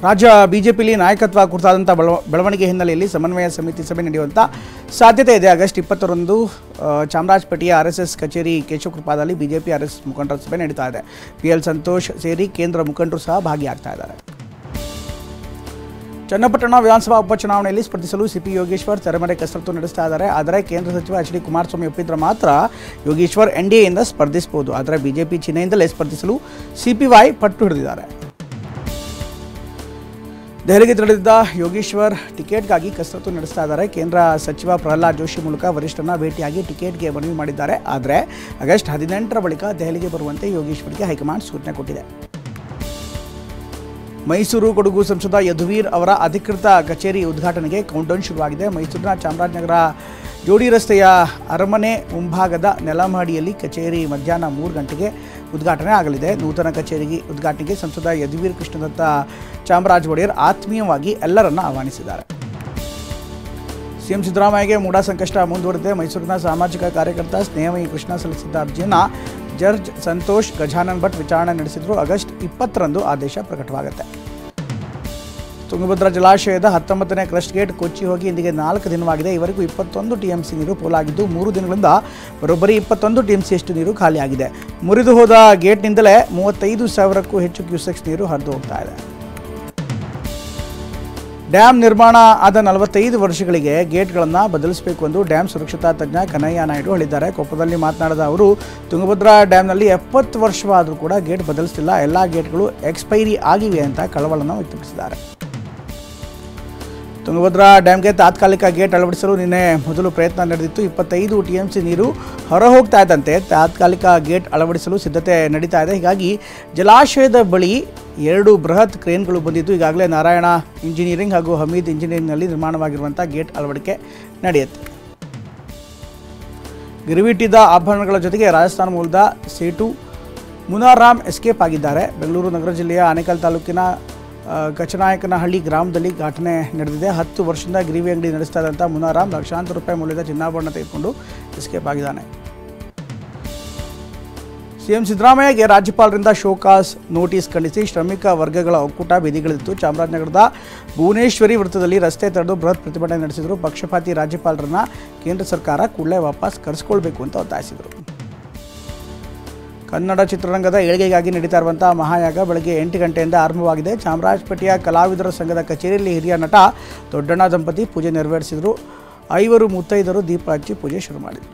ರಾಜ್ಯ ಬಿಜೆಪಿಯಲ್ಲಿ ನಾಯಕತ್ವ ಕುರಿತಾದಂಥ ಬೆಳವಣಿಗೆ ಹಿನ್ನೆಲೆಯಲ್ಲಿ ಸಮನ್ವಯ ಸಮಿತಿ ಸಭೆ ನಡೆಯುವಂಥ ಸಾಧ್ಯತೆ ಇದೆ. ಆಗಸ್ಟ್ 20ರಂದು ಚಾಮರಾಜಪೇಟೆಯ RSS ಕಚೇರಿ ಕೇಶವಕೃಪಾದಲ್ಲಿ ಬಿಜೆಪಿ RSS ಮುಖಂಡರ ಸಭೆ ನಡೀತಾ ಇದೆ. PL ಸಂತೋಷ್ ಸೇರಿ ಕೇಂದ್ರ ಮುಖಂಡರು ಸಹ ಭಾಗಿಯಾಗ್ತಾ ಇದ್ದಾರೆ. ಚನ್ನಪಟ್ಟಣ ವಿಧಾನಸಭಾ ಉಪಚುನಾವಣೆಯಲ್ಲಿ ಸ್ಪರ್ಧಿಸಲು ಸಿಪಿ ಯೋಗೇಶ್ವರ್ ತೆರೆಮರೆ ಕಸರತ್ತು ನಡೆಸ್ತಾ ಇದ್ದಾರೆ. ಆದರೆ ಕೇಂದ್ರ ಸಚಿವ HD ಕುಮಾರಸ್ವಾಮಿ ಒಪ್ಪಿದ್ರೆ ಮಾತ್ರ ಯೋಗೇಶ್ವರ್ NDAಯಿಂದ ಸ್ಪರ್ಧಿಸಬಹುದು. ಆದರೆ ಬಿಜೆಪಿ ಚಿಹ್ನೆಯಿಂದಲೇ ಸ್ಪರ್ಧಿಸಲು CPY ಪಟ್ಟು ಹಿಡಿದಿದ್ದಾರೆ. ದೆಹಲಿಗೆ ತೆರಳಿದ್ದ ಯೋಗೇಶ್ವರ್ ಟಿಕೆಟ್ಗಾಗಿ ಕಸರತ್ತು ನಡೆಸ್ತಾ ಇದ್ದಾರೆ. ಕೇಂದ್ರ ಸಚಿವ ಪ್ರಹ್ಲಾದ್ ಜೋಶಿ ಮೂಲಕ ವರಿಷ್ಠರನ್ನ ಭೇಟಿಯಾಗಿ ಟಿಕೆಟ್ಗೆ ಮನವಿ ಮಾಡಿದ್ದಾರೆ. ಆದರೆ ಆಗಸ್ಟ್ 18ರ ಬಳಿಕ ದೆಹಲಿಗೆ ಬರುವಂತೆ ಯೋಗೇಶ್ವರ್ಗೆ ಹೈಕಮಾಂಡ್ ಸೂಚನೆ ಕೊಟ್ಟಿದೆ. ಮೈಸೂರು ಕೊಡಗು ಸಂಸದ ಯದುವೀರ್ ಅವರ ಅಧಿಕೃತ ಕಚೇರಿ ಉದ್ಘಾಟನೆಗೆ ಕೌಂಟ್ಡೌನ್ ಶುರುವಾಗಿದೆ. ಮೈಸೂರಿನ ಚಾಮರಾಜನಗರ ಜೋಡಿ ರಸ್ತೆಯ ಅರಮನೆ ಮುಂಭಾಗದ ನೆಲಮಹಡಿಯಲ್ಲಿ ಕಚೇರಿ ಮಧ್ಯಾಹ್ನ 3 ಗಂಟೆಗೆ ಉದ್ಘಾಟನೆ ಆಗಲಿದೆ. ನೂತನ ಕಚೇರಿಗೆ ಉದ್ಘಾಟನೆಗೆ ಸಂಸದ ಯದುವೀರ್ ಕೃಷ್ಣದತ್ತ ಚಾಮರಾಜ ಒಡೆಯರ್ ಆತ್ಮೀಯವಾಗಿ ಎಲ್ಲರನ್ನ ಆಹ್ವಾನಿಸಿದ್ದಾರೆ. ಸಿಎಂ ಸಿದ್ದರಾಮಯ್ಯಗೆ ಮೂಡಾ ಸಂಕಷ್ಟ ಮುಂದುವರೆದಿದೆ. ಮೈಸೂರಿನ ಸಾಮಾಜಿಕ ಕಾರ್ಯಕರ್ತ ಸ್ನೇಹಮಯಿ ಕೃಷ್ಣ ಸಲ್ಲಿಸಿದ್ದ ಅರ್ಜಿಯನ್ನು ಜಡ್ಜ್ ಸಂತೋಷ್ ಗಜಾನನ್ ಭಟ್ ವಿಚಾರಣೆ ನಡೆಸಿದ್ರು. ಆಗಸ್ಟ್ 20ರಂದು ಆದೇಶ ಪ್ರಕಟವಾಗುತ್ತೆ. ತುಂಗಭದ್ರಾ ಜಲಾಶಯದ 19ನೇ ಕ್ರಸ್ಟ್ ಗೇಟ್ ಕೊಚ್ಚಿ ಹೋಗಿ ಇಂದಿಗೆ 4 ದಿನವಾಗಿದೆ. ಇವರೆಗೂ 21 TMC ನೀರು ಪೋಲಾಗಿದ್ದು 3 ದಿನಗಳಿಂದ ಬರೋಬ್ಬರಿ 21 TMCಯಷ್ಟು ನೀರು ಖಾಲಿಯಾಗಿದೆ. ಮುರಿದು ಹೋದ ಗೇಟ್ನಿಂದಲೇ 35,000ಕ್ಕೂ ಹೆಚ್ಚು ಕ್ಯೂಸೆಕ್ಸ್ ನೀರು ಹರಿದು ಹೋಗ್ತಾ ಇದೆ. ಡ್ಯಾಮ್ ನಿರ್ಮಾಣ ಆದ 45 ವರ್ಷಗಳಿಗೆ ಗೇಟ್ಗಳನ್ನು ಬದಲಿಸಬೇಕು ಎಂದು ಡ್ಯಾಮ್ ಸುರಕ್ಷತಾ ತಜ್ಞ ಕನ್ನಯ್ಯ ನಾಯ್ಡು ಹೇಳಿದ್ದಾರೆ. ಕೊಪ್ಪದಲ್ಲಿ ಮಾತನಾಡಿದ ಅವರು, ತುಂಗಭದ್ರಾ ಡ್ಯಾಮ್ನಲ್ಲಿ 70 ವರ್ಷವಾದರೂ ಕೂಡ ಗೇಟ್ ಬದಲಿಸ್ತಿಲ್ಲ, ಎಲ್ಲ ಗೇಟ್ಗಳು ಎಕ್ಸ್ಪೈರಿ ಆಗಿವೆ ಅಂತ ಕಳವಳವನ್ನು ವ್ಯಕ್ತಪಡಿಸಿದ್ದಾರೆ. ತುಂಗಭದ್ರಾ ಡ್ಯಾಮ್ಗೆ ತಾತ್ಕಾಲಿಕ ಗೇಟ್ ಅಳವಡಿಸಲು ನಿನ್ನೆ ಮೊದಲು ಪ್ರಯತ್ನ ನಡೆದಿತ್ತು. 25 TMC ನೀರು ಹೊರ ಹೋಗ್ತಾ ಇದ್ದಂತೆ ತಾತ್ಕಾಲಿಕ ಗೇಟ್ ಅಳವಡಿಸಲು ಸಿದ್ಧತೆ ನಡೀತಾ ಇದೆ. ಹೀಗಾಗಿ ಜಲಾಶಯದ ಬಳಿ 2 ಬೃಹತ್ ಕ್ರೇನ್ಗಳು ಬಂದಿದ್ದು ಈಗಾಗಲೇ ನಾರಾಯಣ ಇಂಜಿನಿಯರಿಂಗ್ ಹಾಗೂ ಹಮೀದ್ ಇಂಜಿನಿಯರಿಂಗ್ನಲ್ಲಿ ನಿರ್ಮಾಣವಾಗಿರುವಂಥ ಗೇಟ್ ಅಳವಡಿಕೆ ನಡೆಯುತ್ತೆ. ಗಿರಿವಿಟ್ಟಿದ್ದ ಆಭರಣಗಳ ಜೊತೆಗೆ ರಾಜಸ್ಥಾನ ಮೂಲದ ಸೇಟು ಮುನಾರಾಮ್ ಎಸ್ಕೇಪ್ ಆಗಿದ್ದಾರೆ. ಬೆಂಗಳೂರು ನಗರ ಜಿಲ್ಲೆಯ ಆನೇಕಲ್ ತಾಲೂಕಿನ ಕಚನಾಯಕನಹಳ್ಳಿ ಗ್ರಾಮದಲ್ಲಿ ಘಟನೆ ನಡೆದಿದೆ. 10 ವರ್ಷದಿಂದ ಗಿರಿವಿ ಅಂಗಡಿ ನಡೆಸ್ತಾ ಇದ್ದಂಥ ಮುನಾರಾಮ್ ಲಕ್ಷಾಂತರ ರೂಪಾಯಿ ಮೌಲ್ಯದ ಚಿನ್ನಾಭರಣ ತೆಗೆದುಕೊಂಡು ಎಸ್ಕೇಪ್ ಆಗಿದ್ದಾನೆ. ಸಿಎಂ ಸಿದ್ದರಾಮಯ್ಯಗೆ ರಾಜ್ಯಪಾಲರಿಂದ ಶೋಕಾಸ್ ನೋಟಿಸ್ ಖಂಡಿಸಿ ಶ್ರಮಿಕ ವರ್ಗಗಳ ಒಕ್ಕೂಟ ಬೀದಿಗಿಳಿದಿತ್ತು. ಚಾಮರಾಜನಗರದ ಭುವನೇಶ್ವರಿ ವೃತ್ತದಲ್ಲಿ ರಸ್ತೆ ತಡೆದು ಬೃಹತ್ ಪ್ರತಿಭಟನೆ ನಡೆಸಿದರು. ಪಕ್ಷಪಾತಿ ರಾಜ್ಯಪಾಲರನ್ನ ಕೇಂದ್ರ ಸರ್ಕಾರ ಕೂಡಲೇ ವಾಪಸ್ ಕರೆಸಿಕೊಳ್ಬೇಕು ಅಂತ ಒತ್ತಾಯಿಸಿದರು. ಕನ್ನಡ ಚಿತ್ರರಂಗದ ಏಳಿಗೆಗಾಗಿ ನಡೀತಾ ಇರುವಂಥ ಮಹಾಯಾಗ ಬೆಳಗ್ಗೆ 8 ಗಂಟೆಯಿಂದ ಆರಂಭವಾಗಿದೆ. ಚಾಮರಾಜಪೇಟೆಯ ಕಲಾವಿದರ ಸಂಘದ ಕಚೇರಿಯಲ್ಲಿ ಹಿರಿಯ ನಟ ದೊಡ್ಡಣ್ಣ ದಂಪತಿ ಪೂಜೆ ನೆರವೇರಿಸಿದರು. 5 ಮುತ್ತೈದರು ದೀಪ ಹಚ್ಚಿ ಪೂಜೆ ಶುರು ಮಾಡಿದರು.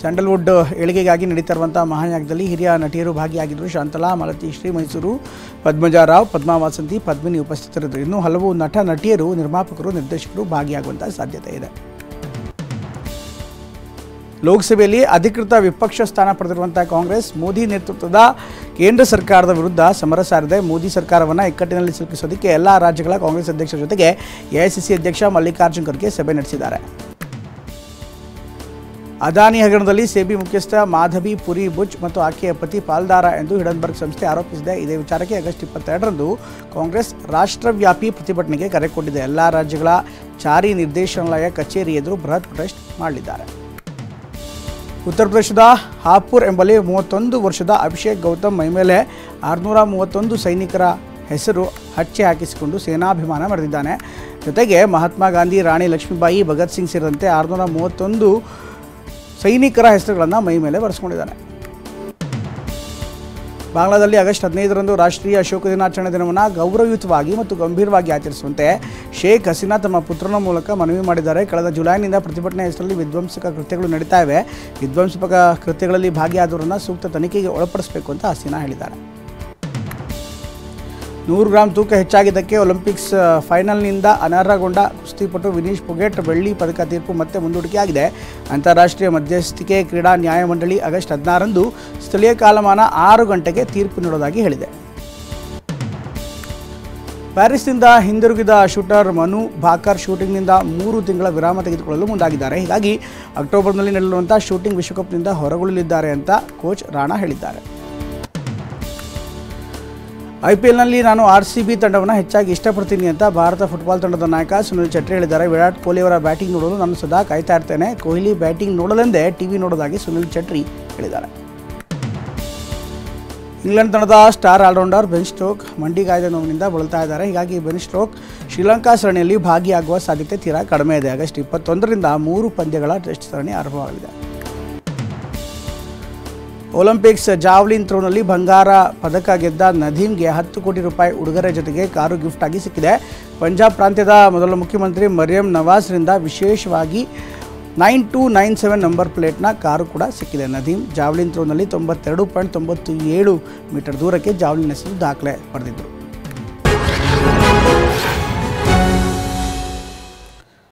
ಸ್ಯಾಂಡಲ್ವುಡ್ ಏಳಿಗೆಗಾಗಿ ನಡೀತಾ ಇರುವಂಥ ಮಹಾಯಾಗದಲ್ಲಿ ಹಿರಿಯ ನಟಿಯರು ಭಾಗಿಯಾಗಿದ್ದರು. ಶಾಂತಲಾ, ಮಾಲತಿ ಶ್ರೀ, ಮೈಸೂರು, ಪದ್ಮಜಾ ರಾವ್, ಪದ್ಮಾ ವಾಸಂತಿ, ಪದ್ಮಿನಿ ಉಪಸ್ಥಿತರಿದ್ದರು. ಇನ್ನೂ ಹಲವು ನಟಿಯರು, ನಿರ್ಮಾಪಕರು, ನಿರ್ದೇಶಕರು ಭಾಗಿಯಾಗುವಂಥ ಸಾಧ್ಯತೆ ಇದೆ. ಲೋಕಸಭೆಯಲ್ಲಿ ಅಧಿಕೃತ ವಿಪಕ್ಷ ಸ್ಥಾನ ಪಡೆದಿರುವಂಥ ಕಾಂಗ್ರೆಸ್ ಮೋದಿ ನೇತೃತ್ವದ ಕೇಂದ್ರ ಸರ್ಕಾರದ ವಿರುದ್ಧ ಸಮರ ಸಾರಿದೆ. ಮೋದಿ ಸರ್ಕಾರವನ್ನು ಇಕ್ಕಟ್ಟಿನಲ್ಲಿ ಸಿಲುಕಿಸೋದಕ್ಕೆ ಎಲ್ಲ ರಾಜ್ಯಗಳ ಕಾಂಗ್ರೆಸ್ ಅಧ್ಯಕ್ಷರ ಜೊತೆಗೆ AICC ಅಧ್ಯಕ್ಷ ಮಲ್ಲಿಕಾರ್ಜುನ್ ಖರ್ಗೆ ಸಭೆ ನಡೆಸಿದ್ದಾರೆ. ಅದಾನಿ ಹಗರಣದಲ್ಲಿ SEBI ಮುಖ್ಯಸ್ಥ ಮಾಧವಿ ಪುರಿ ಬುಚ್ ಮತ್ತು ಆಕೆಯ ಪತಿ ಪಾಲ್ದಾರ ಎಂದು ಹಿಡನ್ಬರ್ಗ್ ಸಂಸ್ಥೆ ಆರೋಪಿಸಿದೆ. ಇದೇ ವಿಚಾರಕ್ಕೆ ಆಗಸ್ಟ್ 22ರಂದು ಕಾಂಗ್ರೆಸ್ ರಾಷ್ಟ್ರವ್ಯಾಪಿ ಪ್ರತಿಭಟನೆಗೆ ಕರೆ ಕೊಟ್ಟಿದೆ. ಎಲ್ಲ ರಾಜ್ಯಗಳ ಜಾರಿ ನಿರ್ದೇಶನಾಲಯ ಕಚೇರಿ ಎದುರು ಬೃಹತ್ ಪ್ರೊಟೆಸ್ಟ್ ಮಾಡಲಿದ್ದಾರೆ. ಉತ್ತರ ಪ್ರದೇಶದ ಹಾಪುರ್ ಎಂಬಲ್ಲಿ 31 ವರ್ಷದ ಅಭಿಷೇಕ್ ಗೌತಮ್ ಮೈಮೇಲೆ 631 ಸೈನಿಕರ ಹೆಸರು ಹಚ್ಚೆ ಹಾಕಿಸಿಕೊಂಡು ಸೇನಾಭಿಮಾನ ಮೆರೆದಿದ್ದಾನೆ. ಜೊತೆಗೆ ಮಹಾತ್ಮ ಗಾಂಧಿ, ರಾಣಿ ಲಕ್ಷ್ಮೀಬಾಯಿ, ಭಗತ್ ಸಿಂಗ್ ಸೇರಿದಂತೆ 631 ಸೈನಿಕರ ಹೆಸರುಗಳನ್ನು ಮೈ ಮೇಲೆ ಬರೆಸ್ಕೊಂಡಿದ್ದಾನೆ. ಬಾಂಗ್ಲಾದಲ್ಲಿ ಆಗಸ್ಟ್ 15ರಂದು ರಾಷ್ಟ್ರೀಯ ಶೋಕ ದಿನಾಚರಣೆ ದಿನವನ್ನು ಗೌರವಯುತವಾಗಿ ಮತ್ತು ಗಂಭೀರವಾಗಿ ಆಚರಿಸುವಂತೆ ಶೇಖ್ ಹಸೀನಾ ತಮ್ಮ ಪುತ್ರನ ಮೂಲಕ ಮನವಿ ಮಾಡಿದ್ದಾರೆ. ಕಳೆದ ಜುಲೈನಿಂದ ಪ್ರತಿಭಟನೆ ಹೆಸರಲ್ಲಿ ವಿಧ್ವಂಸಕ ಕೃತ್ಯಗಳು ನಡೀತಾ ಇವೆ. ವಿಧ್ವಂಸಕ ಕೃತ್ಯಗಳಲ್ಲಿ ಭಾಗಿಯಾದವರನ್ನು ಸೂಕ್ತ ತನಿಖೆಗೆ ಒಳಪಡಿಸಬೇಕು ಅಂತ ಹಸೀನಾ ಹೇಳಿದ್ದಾರೆ. 100 ಗ್ರಾಂ ತೂಕ ಹೆಚ್ಚಾಗಿದ್ದಕ್ಕೆ ಒಲಿಂಪಿಕ್ಸ್ ಫೈನಲ್ನಿಂದ ಅನರ್ಹಗೊಂಡ ಕುಸ್ತಿಪಟು ವಿನೀಶ್ ಪೊಗೆಟ್ ಬೆಳ್ಳಿ ಪದಕ ತೀರ್ಪು ಮತ್ತೆ ಮುಂದೂಡಿಕೆಯಾಗಿದೆ. ಅಂತಾರಾಷ್ಟ್ರೀಯ ಮಧ್ಯಸ್ಥಿಕೆ ಕ್ರೀಡಾ ನ್ಯಾಯಮಂಡಳಿ ಆಗಸ್ಟ್ 16ರಂದು ಸ್ಥಳೀಯ ಕಾಲಮಾನ 6 ಗಂಟೆಗೆ ತೀರ್ಪು ನೀಡೋದಾಗಿ ಹೇಳಿದೆ. ಪ್ಯಾರಿಸ್ನಿಂದ ಹಿಂದಿರುಗಿದ ಶೂಟರ್ ಮನು ಭಾಕರ್ ಶೂಟಿಂಗ್ನಿಂದ 3 ತಿಂಗಳ ವಿರಾಮ ತೆಗೆದುಕೊಳ್ಳಲು ಮುಂದಾಗಿದ್ದಾರೆ. ಹೀಗಾಗಿ ಅಕ್ಟೋಬರ್ನಲ್ಲಿ ನಡೆಯಲಿರುವಂಥ ಶೂಟಿಂಗ್ ವಿಶ್ವಕಪ್ನಿಂದ ಹೊರಗುಳಿಯಲಿದ್ದಾರೆ ಅಂತ ಕೋಚ್ ರಾಣಾ ಹೇಳಿದ್ದಾರೆ. IPLನಲ್ಲಿ ನಾನು RCB ತಂಡವನ್ನು ಹೆಚ್ಚಾಗಿ ಇಷ್ಟಪಡ್ತೀನಿ ಅಂತ ಭಾರತ ಫುಟ್ಬಾಲ್ ತಂಡದ ನಾಯಕ ಸುನಿಲ್ ಛೆಟ್ರಿ ಹೇಳಿದ್ದಾರೆ. ವಿರಾಟ್ ಕೊಹ್ಲಿ ಅವರ ಬ್ಯಾಟಿಂಗ್ ನೋಡಲು ನಾನು ಸದಾ ಕಾಯ್ತಾ ಇರ್ತೇನೆ. ಕೊಹ್ಲಿ ಬ್ಯಾಟಿಂಗ್ ನೋಡಲೆಂದೇ ಟಿವಿ ನೋಡೋದಾಗಿ ಸುನಿಲ್ ಛೆಟ್ರಿ ಹೇಳಿದ್ದಾರೆ. ಇಂಗ್ಲೆಂಡ್ ತಂಡದ ಸ್ಟಾರ್ ಆಲ್ರೌಂಡರ್ ಬೆನ್ ಸ್ಟೋಕ್ ಮಂಡಿಗಾಯದ ನೋವಿನಿಂದ ಬಳಲ್ತಾ ಇದ್ದಾರೆ. ಹೀಗಾಗಿ ಬೆನ್ ಸ್ಟೋಕ್ ಶ್ರೀಲಂಕಾ ಸರಣಿಯಲ್ಲಿ ಭಾಗಿಯಾಗುವ ಸಾಧ್ಯತೆ ತೀರಾ ಕಡಿಮೆ ಇದೆ. ಆಗಸ್ಟ್ 21ರಿಂದ 3 ಪಂದ್ಯಗಳ ಟೆಸ್ಟ್ ಸರಣಿ ಆರಂಭವಾಗಲಿದೆ. ಒಲಿಂಪಿಕ್ಸ್ ಜಾವ್ಲಿನ್ ಥ್ರೋನಲ್ಲಿ ಬಂಗಾರ ಪದಕ ಗೆದ್ದ ನದೀಮ್ಗೆ 10 ಕೋಟಿ ರೂಪಾಯಿ ಉಡುಗೊರೆ ಜೊತೆಗೆ ಕಾರು ಗಿಫ್ಟ್ ಆಗಿ ಸಿಕ್ಕಿದೆ. ಪಂಜಾಬ್ ಪ್ರಾಂತ್ಯದ ಮೊದಲ ಮುಖ್ಯಮಂತ್ರಿ ಮರಿಯಂ ನವಾಜ್ರಿಂದ ವಿಶೇಷವಾಗಿ 9297 ನಂಬರ್ ಪ್ಲೇಟ್ನ ಕಾರು ಕೂಡ ಸಿಕ್ಕಿದೆ. ನದೀಮ್ ಜಾವ್ಲಿನ್ ಥ್ರೋನಲ್ಲಿ 92.97 ಮೀಟರ್ ದೂರಕ್ಕೆ ಜಾವ್ಲಿನ್ ಎಸೆದು ದಾಖಲೆ ಪಡೆದಿದ್ದರು.